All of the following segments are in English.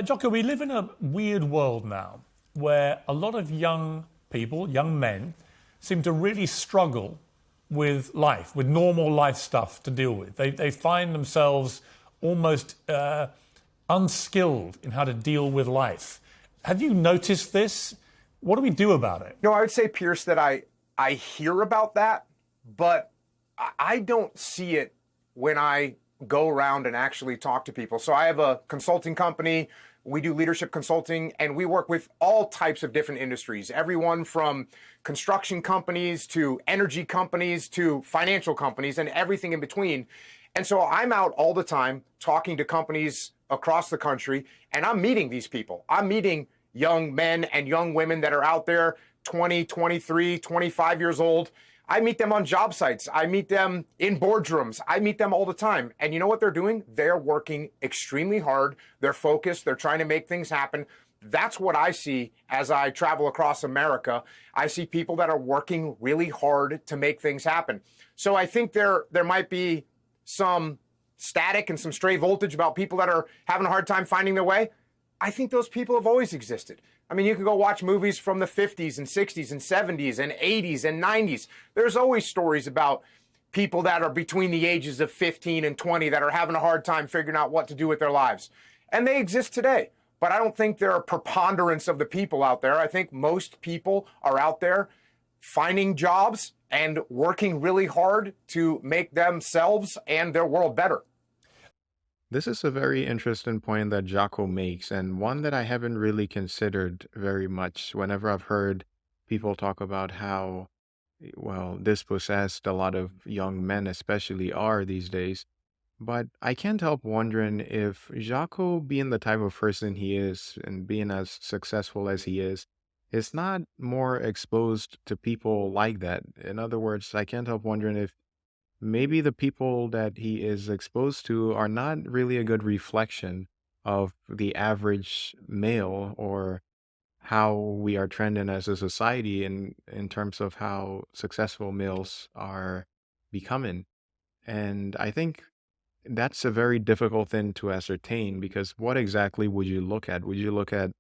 Jocko, we live in a weird world now where a lot of young people, young men, seem to really struggle with life, with normal life stuff to deal with. They find themselves almost unskilled in how to deal with life. Have you noticed this? What do we do about it? No, I would say, Pierce, that I hear about that, but I don't see it when I go around and actually talk to people. So I have a consulting company. We do leadership consulting, and we work with all types of different industries, everyone from construction companies to energy companies to financial companies and everything in between. And so I'm out all the time talking to companies across the country, and I'm meeting these people. I'm meeting young men and young women that are out there 20, 23, 25 years old. I meet them on job sites. I meet them in boardrooms. I meet them all the time. And you know what they're doing? They're working extremely hard. They're focused. They're trying to make things happen. That's what I see as I travel across America. I see people that are working really hard to make things happen. So I think there might be some static and some stray voltage about people that are having a hard time finding their way. I think those people have always existed. I mean, you can go watch movies from the 50s and 60s and 70s and 80s and 90s. There's always stories about people that are between the ages of 15 and 20 that are having a hard time figuring out what to do with their lives. And they exist today. But I don't think they're a preponderance of the people out there. I think most people are out there finding jobs and working really hard to make themselves and their world better. This is a very interesting point that Jocko makes, and one that I haven't really considered very much whenever I've heard people talk about how, well, dispossessed a lot of young men especially are these days. But I can't help wondering if Jocko, being the type of person he is and being as successful as he is not more exposed to people like that. In other words, I can't help wondering if maybe the people that he is exposed to are not really a good reflection of the average male or how we are trending as a society in terms of how successful males are becoming. And I think that's a very difficult thing to ascertain because what exactly would you look at? Would you look at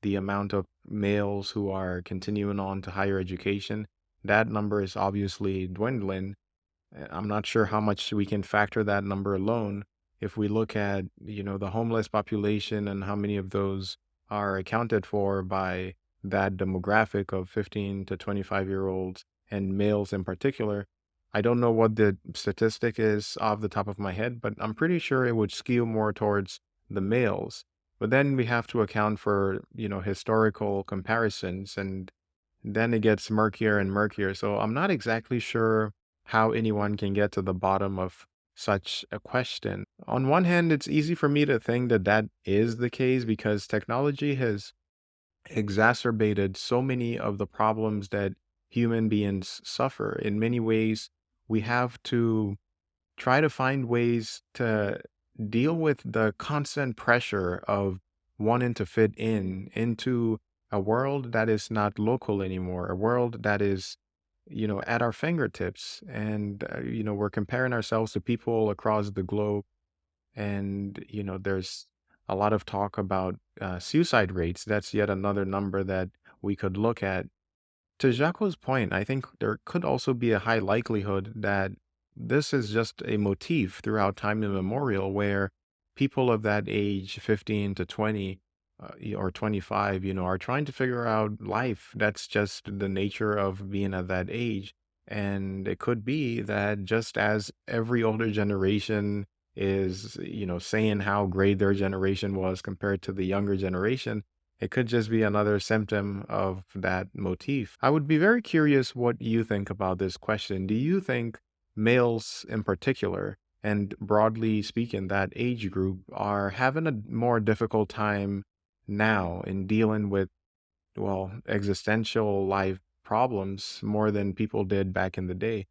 the amount of males who are continuing on to higher education? That number is obviously dwindling. I'm not sure how much we can factor that number alone. If we look at, the homeless population and how many of those are accounted for by that demographic of 15 to 25-year-olds and males in particular, I don't know what the statistic is off the top of my head, but I'm pretty sure it would skew more towards the males. But then we have to account for, historical comparisons, and then it gets murkier and murkier. So I'm not exactly sure how anyone can get to the bottom of such a question. On one hand, it's easy for me to think that that is the case because technology has exacerbated so many of the problems that human beings suffer. In many ways, we have to try to find ways to deal with the constant pressure of wanting to fit into a world that is not local anymore, a world that is at our fingertips. And, we're comparing ourselves to people across the globe. And, there's a lot of talk about suicide rates. That's yet another number that we could look at. To Jacques' point, I think there could also be a high likelihood that this is just a motif throughout time immemorial where people of that age, 15 to 20 or 25, are trying to figure out life. That's just the nature of being at that age. And it could be that just as every older generation is, saying how great their generation was compared to the younger generation, it could just be another symptom of that motif. I would be very curious what you think about this question. Do you think males in particular, and broadly speaking, that age group, are having a more difficult time now in dealing with, well, existential life problems more than people did back in the day?